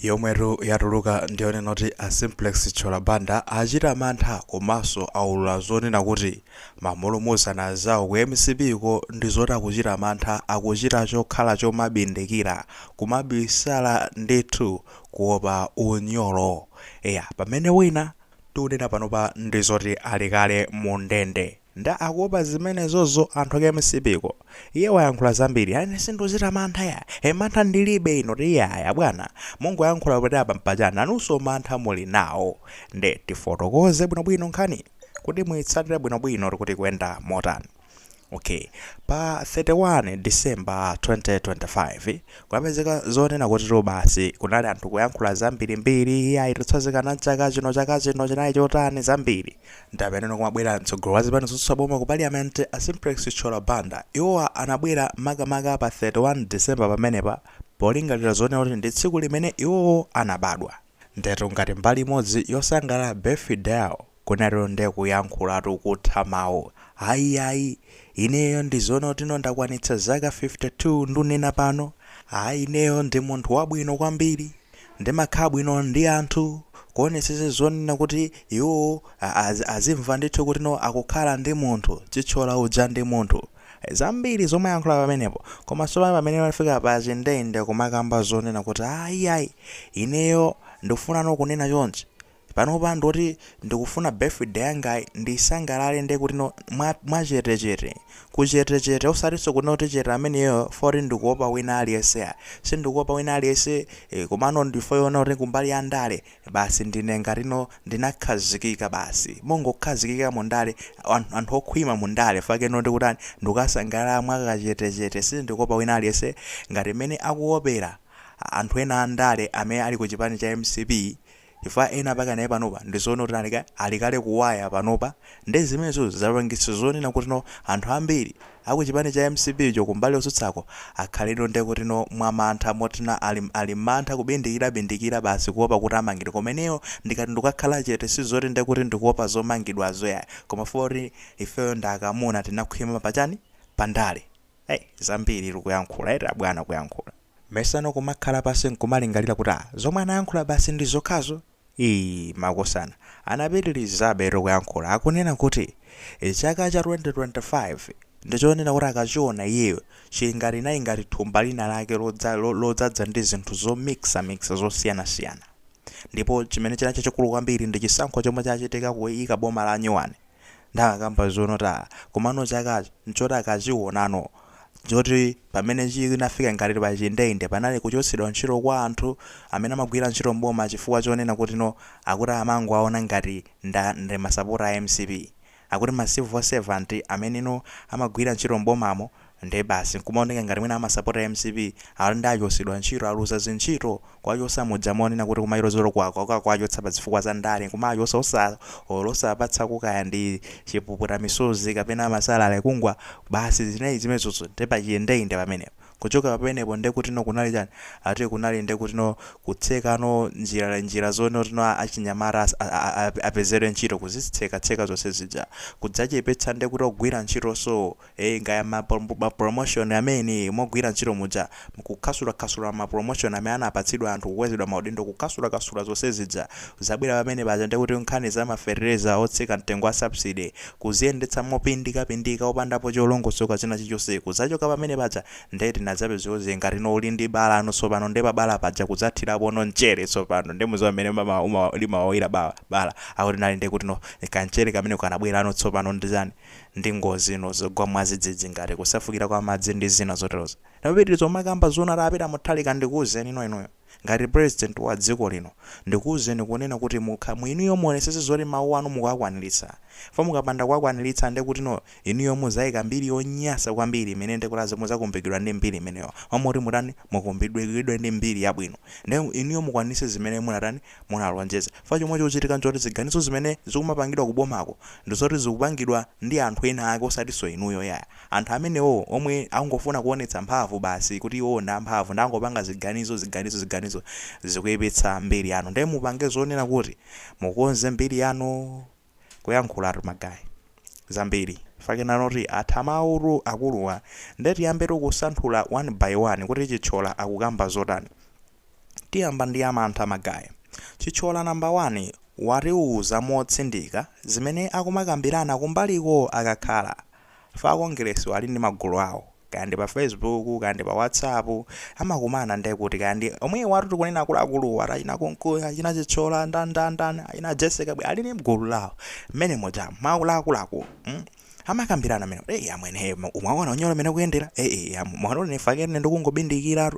yomweru yatuluka ndione noti a simplex chola banda achita mantha komanso aulula zonena kuti mamulumuzana azawo ku MCP ko ndi zoti akuchita mantha akuchita chokhala chomabindikira kumabisala ndithu kuopa unyolo pamene wina tikunena panopa ndi zoti ali kale mu ndende nda akuopa zimenezozo anthu ake MCP ko iye wayankhula zambiri ane sindichita mantha mantha ndilibe ino tiyaya bwana mungoyankhula kuti apa mpachana anunso mantha muli nawo nde tifotokoze bwinobwino nkhani kuti muitsatire bwinobwino kuti kuyenda motani. Pa 31 December 2025 kwapezeka zonena kuti basi kunali anthu kuyankhula zambirimbiri ayitotsanzikana chaka chino chinali chotani zambiri ndapene kumabwera mtsogolo wa zipani zotsaboma ku parliament a simplex chola banda iwowa anabwera makamaka pa 31 December pamenepa polingalira zonena kuti ndi tsiku limene iwowo anabadwa ndeto ngati mbali imodzi yosangalala birthday yawo kunalero nde kuyankhulatu kutha mawu ayi ineyo ndizoona kuti ndakwanitsa zaka 52 ndunena pano ineyo ndi munthu wabwino kwambiri ndimakhala bwino ndi anthu kuonetsetse zonena kuti iwo azimva ndithu kuti akukhala ndi munthu chichola uja ndi munthu zambiri zomwe yankhula pamenepo koma pamene wafika pa chindende kumakamba zonena kuti ayi ineyo ndikufuna kunena chonchi panopa ndoti ndikufuna birthday yanga ndisangalale nde kuti mwachetechete kuchetechete usatinso kunoti chete ameneyo foti ndikuopa wina aliyese sindikuopa wina aliyese komano ndifoyona kuti kumbali ya ndale basi ndine ngatino ndinakhazikika basi mongokhazikika mundale anthu okhwima mundale fake noti kutani ndikusangalala mwakachetechete sindikuopa wina aliyese ngati mmene akuopera anthu ena andale amene ali ku chipani cha MCP ifa ena paka naye panopa ndizoona kuti alikale kuwaya panopa ndi zimenezo zapangitsa zonena kuti anthu ambiri akuchipani cha MCP cho kumbali osutsako akhaleno nde kuti mwa mantha motina ali mantha kubindikira basi kuopa kuti amangidwe komeneyo ndikati ndikakhala chete sizoti nde kuti ndikuopa zomangidwa zoya koma fori ifeyo ndakamuna tinakhwima pachani pandale zambiri likuyankhula bwana kuyankhula mesano kumakhala pasi nkumalingalira kuti zomwe anayankhula basi ndi zokhazo makosana anapitirizabe kuyankhula akunena kuti chaka cha 2025 ndichonena kuti akachiona iyeyo chingati nayi ngati thumba lina lake lodzadza ndi zinthu zomixa zosiyanasiyana ndipo chimene china chachikulu kwambiri ndi chisankho chomwe chachitika kuyika boma la Nyuwani ndakamba zonota komano chakachi nchoti akachionano joti pamene chinafika ngati pa chindende panali kuchotsedwa ntchito kwa anthu amene amagwira ntchito mboma chifukwa chonena kuti akuti amango aona ngati ndi masapota a MCP akuti ma civil servant amene amagwira ntchito mbomamo ndi basi kumaoneka ngati mwina amasapota MCP ali ndi achotsedwa ntchito aluza zintchito kwachosa mudzamonena kuti kumayirozero kwachotsa pa zifukwa za ndale kumachosa olosapatsa kukaya ndi chipuputa misozi kapena masalale kungwa basi zineyi zimenezo ndi pa chiyendeyinde pamenepo kuchoka pamenepo nde kuti kunali chani ati kunali nde kuti kutseka njira zone achinyamara apezere ntchito kuzitseka zonse zija kudzachepetsa nde kuti ogwira ntchito so ngaya ma promotion amene mogwira ntchito muja kukhasula ma promotion amene anapatsidwa anthu kukwezedwa maudindo kukhasula zonse zija zabwera pamene paja nde kuti nkhani za mafertilizer otsika mtengo wa subsidy kuziyendetsa mopindika opandapo cholongosoka china chichonse kuzachoka pamene paja ndeti nazabe zoze ngati uli ndi bala tsopano ndi pabala paja kudzathirapo nchere tsopano ndi muzo amene limawawira bala akuti nali ndi kuti kanchere kamene kanabwera tsopano ndizani ndi ngozi zogwa mwadzidzidzi ngati kusefukira kwa madzi ndi zina zoterozo ndapitirizo makamba zona rapita muthalika ndikuwuzeni inoyo ngati president wa dziko lino ndikuwuzeni kunena kuti inuyo muonesese zoti mawu anu mukakwaniritsa fa mukapanda kukwaniritsa ndi kuti inuyo muzayika mbiri yonyasa kwambiri imene ndikulaza muzakumbidwa ndi mbiri imeneyo mamoti mutani mukumbidwe ndi mbiri yabwino ndi inuyo mukwanise zimene munalonjeza fa chomwe chochitika nchoti ziganizo zimene zikumapangidwa kubomako ndizoti zikupangidwa ndi anthu ena ake osatinso inuyo yaya anthu amenewo omwe angofuna kuonetsa mphamvu basi kuti iwo ndi amphamvu ndangopanga ziganizo zikuyipitsa mbiri yanu ndi mupange zonena kuti mukonze mbiri yanu kuyankhulatu magayi zambiri fakena noti athamauru akuluwa ndeti yambetu kusanthula one by one kuti chichola akukamba zotani tiyamba ndi Mantha magayi. Chithyola namba 1 watiuza motsindika zimene akumakambirana kumbaliko akakhala fakongeresi ali ndi magulu awo kandi pa Facebook kandi pa WhatsApp amakumana ndi kuti kandi omwe watu tikunena akuluakulu achina konkuya achina Chithyola ndandandani achina Jessica ali ndi mgulu lawo mmene moja maakuluakulu amakambirana mene amwene umwaona Unyolo mene kuyendera mwana nefakene ndikungobindikira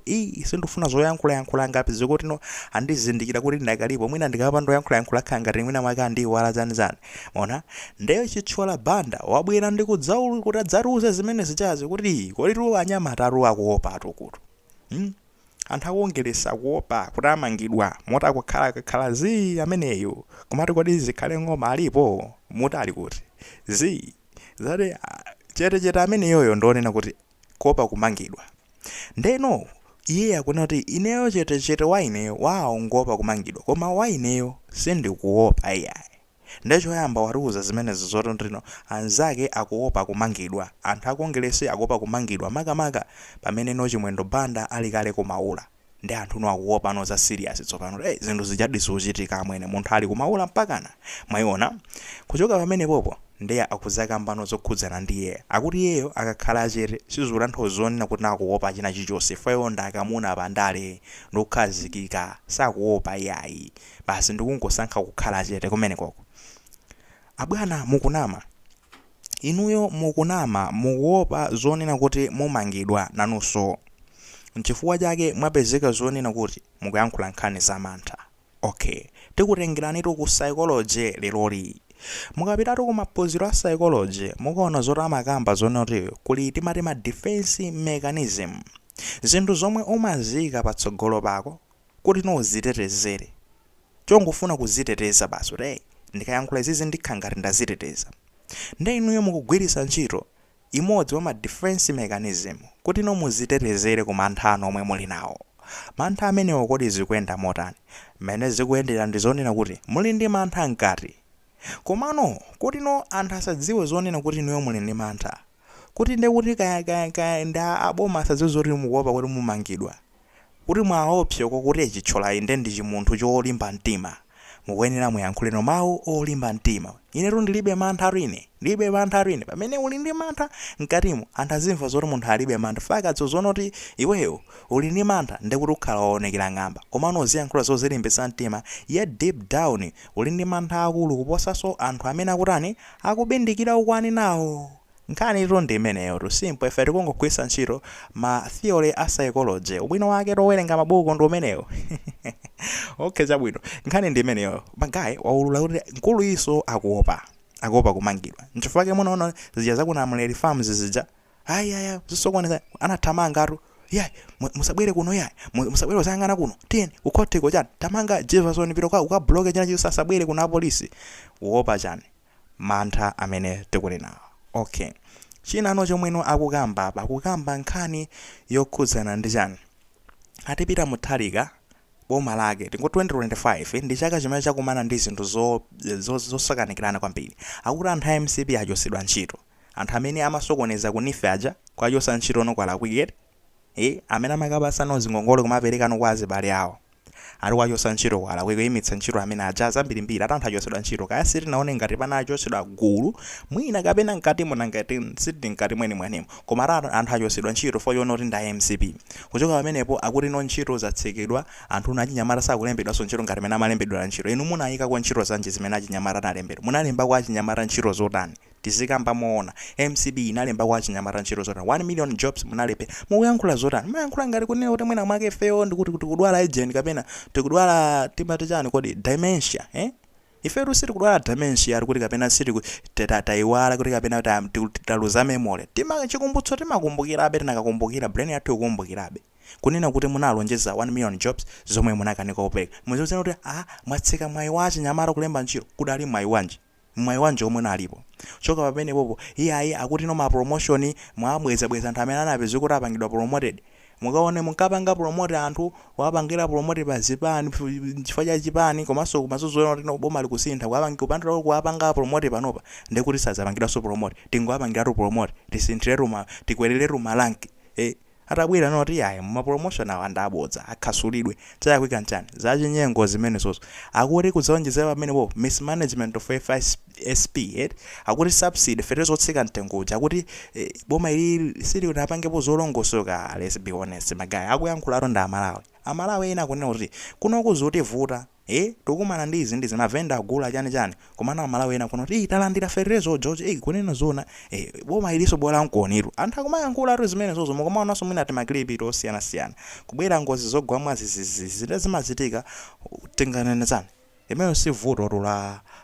sindifuna zoyankhula ngapi zikuti no andizindikira kuti ndakalipo mwina ndikapa ndoyankhula khanga mwina mwaka ndi wala zanizani mona ndeyo Chithyola banda wabwera ndikudzaulu kuti adzaruze zimene zichazi kuti kolitu anyamata akuopa atukutu anthu akuongeresa kuopa kuti amangidwa mota kukhala zi ameneyo komati kodi zikhale ng'oma alipo mutali kuti zi zade chete amene yoyo ndonena kuti Kuopa kumangidwa ndeno iye akuna kuti ineyo chete waineyo waongopa kumangidwa koma waineyo sindikuopa iyayi ndecho yamba watiuza zimene zizoto ndino Anzake akuopa kumangidwa anthu akuongerese akuopa kumangidwa makamaka pamene no chimwendo banda ali kale kumaula ndi anthu no akuopa no za serious tsopano zinthu zijadiso uchitika amwene munthu ali kumaula mpakana mwayiona kuchoka pamene popo ndiye akuzaka mbano zokhudzana ndiye akuti iyeyo akakhala achete sizulantho zonena kuti nakuopa china chichonse fayo ndakamuna pandale ndokhazikika sakuopa iyayi basi ndikungosankha kukhala achete kumene koko abwana mukunama inuyo mukunama mukuopa zonena kuti mumangidwa nanunso nchifukwa chake mwapezeka zonena kuti mukuyankhula nkhani za mantha okay tikutengerani ku psychology leloli mukapitatu ku maphunziro a psychology mukaona zoti amakamba zonoti kuli timati ma defense mechanism zinthu zomwe umazika patsogolo pako kuti nozitetezere chongofuna kuziteteza basi kuti ndikayankhula izizi ndikhala ngati ndaziteteza nde inuyo mukugwiritsa ntchito imodzi wa ma defense mechanism kuti muzitetezere ku mantha anu omwe muli nawo mantha amenewo kodi zikuyenda motani mmene zikuyendera ndi zonena kuti muli ndi mantha mkati komano kuti anthu asadziwe zonena kuti inuyo muli ndi mantha kuti ndekuti kaya nda aboma asadziwe zoti mukuopa kuti mumangidwa kuti mwaopsyo kokuti Chithyola inde ndi chimunthu cholimba mtima mukuyenera muyankhuleno mawu olimba mtima inetu ndilibe mantha rine pamene uli ndi mantha mkatimo anthu azimva zoti munthu alibe mantha fakatso zonoti iweyo uli ndi mantha ndekuti ukhala woonekera ng'amba komano uziyankhula zozilimbitsa mtima ye deep down uli ndi mantha akulu kuposaso anthu amene akutani akubindikira ukwani nawo nkhani ito ndi imeneyo tu simple ife tikungogwiritsa ntchito ma theory a psychology ubwino wake towerenga mabuku ndi umeneyo okay chabwino nkhani ndi imeneyo magayi waulula kuti nkulu iso akuopa kumangidwa nchifukwa chake munaona zija zakunamulera farms zija aya zisokoneza anathamanga atu yayi musabwere kuno yayi musabwere uzayang'ana kuno tiyeni ukhoteko chani tamanga Jefferson pito kwa ukabloke china chiso asabwere kuna apolisi uopa chani mantha amene tikuli nawo okay china chomweno akukamba nkhani yokhudzana ndi chani atipita muthalika boma lake tingo 2025 ndi chaka chimene chakumana ndi zinthu zosakanikirana kwambiri akuti anthu a MCP achosedwa ntchito anthu amene amasokoneza kunife aja kwachosa ntchito no kwalakwikete amene amakapasa zingongole kumapereka no kwa azibale awo ali kwachosa ntchito kwalakwika imitsa ntchito amene aja zambirimbiri atantha achosedwa ntchito kaya siti naone ngati pana achosedwa gulu mwina kapena mkatimo nangati siti mkati mwenimwenimo koma anthu achosedwa ntchito fo yonoti nda MCP kuchoka pamenepo akuti ntchito zatsekedwa anthu achinyamata sakulembedwanso ntchito ngati mene amalembedwera ntchito inu munayika kwa ntchito zanji zimene achinyamata analembedwa munalemba kwa achinyamata ntchito zotani tizikamba moona MCP inalemba kwa achinyamata ntchito zotani 1 million jobs munalepe mukuyankhula zotani muyankhula ngati kunena kuti mwina mwake feo ndikuti tikudwala agent kapena tikudwala timati chani kodi dementia ife rusiri kudwala dementia kuti kapena siri taiwala kuti kapena taluza memory chikumbutso timakumbukirabe tinakakumbukira brain yathu ikumbukirabe kunena kuti munalonjeza 1 million jobs zomwe munakanika kupereka muziwuzana kuti mwatseka mwayi wa achinyamata kulemba ntchito kudali mwayi wanje omwe nalipo choka pamene popo iyayi akuti ma promotion mwabweza anthu amene anapeza kuti apangidwa promoted mukaone mukapanga promote anthu wapangira promote pa zipani chifukwa cha chipani komanso kumazozoona kuti boma likusintha kupandira kuapanga promote panopa ndekuti sazapangira so promote tingoapangira promote tisinthire tikwerere malanki atabwera noti ayi ma promotion awa ndabodza akhasulidwe chayakwika ntani zachinyengo zimene zozo akuti kudzawonjezera pamenepo mismanagement of FSP akuti subsidy fere zotsika mtengoja akuti boma ili sili unapangepo zolongosoka. Let's be honest magaya akuyankhularo ndi amalawi ena kunena kuti kuno kuzotivuta tokumana ndi izi mavenda agula chani komana amalawi ena kuno kuti talandira ferezo George kunena zona boma iliso bwala nkoniru anthu akumayankhula zimene zozo mukomaona so mwina timaklipi tosiyana kubwera ngozi zogwamwa zile zimazitika tenganene chani imene si vuto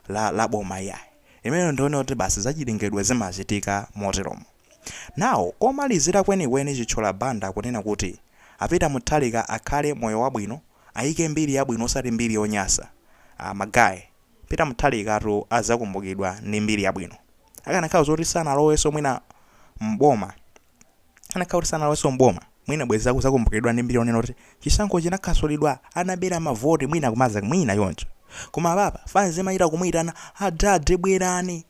la boma yayi imene ndione kuti basi zachilengedwe zimazitika moteromo. Now komalizira kwenikweni Chithyola banda kunena kuti apita muthalika akhale moyo wabwino ayike mbiri yabwino osati mbiri yonyasa. Magayi pita muthalika atu azakumbukidwa ndi mbiri yabwino akanakhala zoti sanaloweso mwina mboma mwina bwezi zakumbukidwa ndi mbiri yonena kuti chisankho chinakhasulidwa anabera mavoti mwina kumaza mwina yoncho koma papa fanzi mayita kumuyitana adade bwerani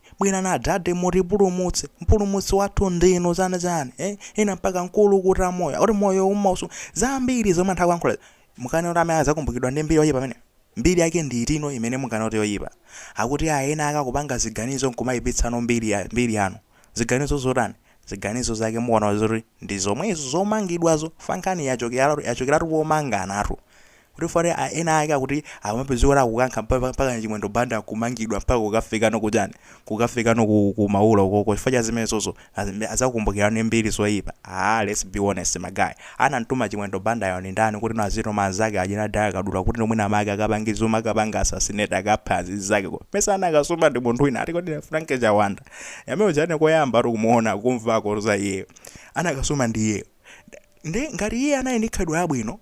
adade mutipulumutse mpulumutsi wathu ndino chani ena mpaka mkulu kuti moyo oti moyo umausu zambiri zomwe anthu akuyankhula mukane kuti amene azakumbukidwa ndi mbiri yoyipa pamene mbiri yake ndi itino imene mukane kuti yoyipa akuti ena akakupanga ziganizo nkumayipitsano mbiri yanu ziganizo zotani ziganizo zake muona zoti ndi zomwezo zomangidwazo fankani yachokeratu pomangana kuti fare ena ake kuti amapezeka kukankha mpaka chimwendo banda kumangidwa mpaka kukafika no kumaula uko chifukwa zimene zozo azakumbukira ndi mbiri zoyipa. Let's be honest magaya anantuma chimwendo banda yawo ndani kuti nazito Anzake ajina daya kadula kuti nomwina amake akapangizo makapanga assassinate akaphazi zake ko pesa anakasoma ndi munthu wina ati kuti Frank Jawanda yamene jane koyamba ari kumuona kumvako za iye anakasoma ndi iye ngati iye anayi khadwa yabwino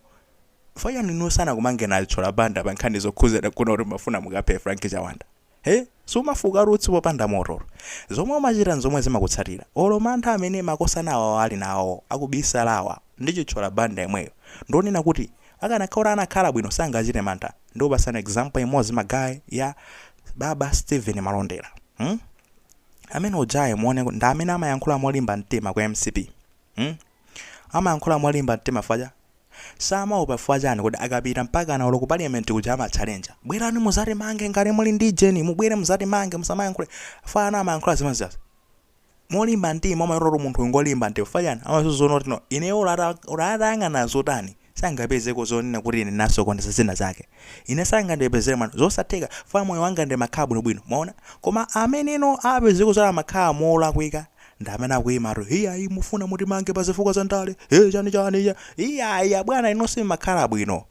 faya nino sana kumangena Chithyola banda pankhani zokhuzira kuno kuti mafuna mukaphe Frank Jawanda sumafuka rutsi popanda moto zomwe machita zomwe zimakutsatira olo mantha amene makosanawo ali nawo akubisalawa ndi Chithyola banda yemweyo ndonena kuti akanakhala anakhala bwino sangachite mantha ndopasana example imodzi magayi ya baba Stephen Malondera amene ujaye muone ndi amene amayankhula molimba mtima kwa MCP amayankhula molimba mtima faja sama upafwajani kuti akapita mpaka na ku parliament kuja ama challenge bwerani muzati mange ngale muli ndi jeni mubwere muzati mange musamayankhule fana amayankhula zimazi molimba mtima amaroro munthu ngolimba mtima fajani amazozono kuti no ine uratanga nazo tani sangapezeko zonena kuti ine naso kondesa zina zake ine sangandipezere mano zosatheka fa moyo wanga ndi makhabu bwino maona koma amene no apezeko zala makhaa mola kuika ndamene akuimaro ayi mufuna muti mange pazifuko za ndale chani iya bwana inosi makhala bwino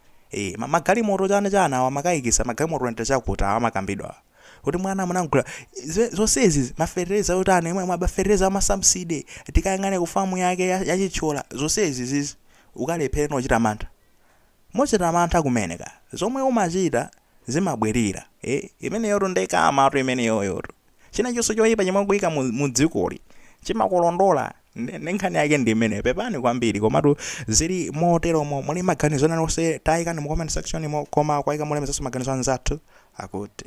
magalimoto chani awa makayikisa magalimoto ente chakuta amakambidwa kuti mwana munangula zonsezi mafereza utani imwe mafereza amasubsidy tikayangane kufamu yake ya Chithyola zonsezi zizi ukalephera nochita mantha mochita mantha kumeneka zomwe umachita zimabwerera imene yoto ndeka amatu imene yoyoto china chonse choyipa chimwe kuyika mu dzikoli chimakulondola nkhani yake ndi imene pepani kwambiri komatu zili motero muli maganizo nonse tayikani mu comment section Koma kwaika mulemeza maganizo anzathu akuti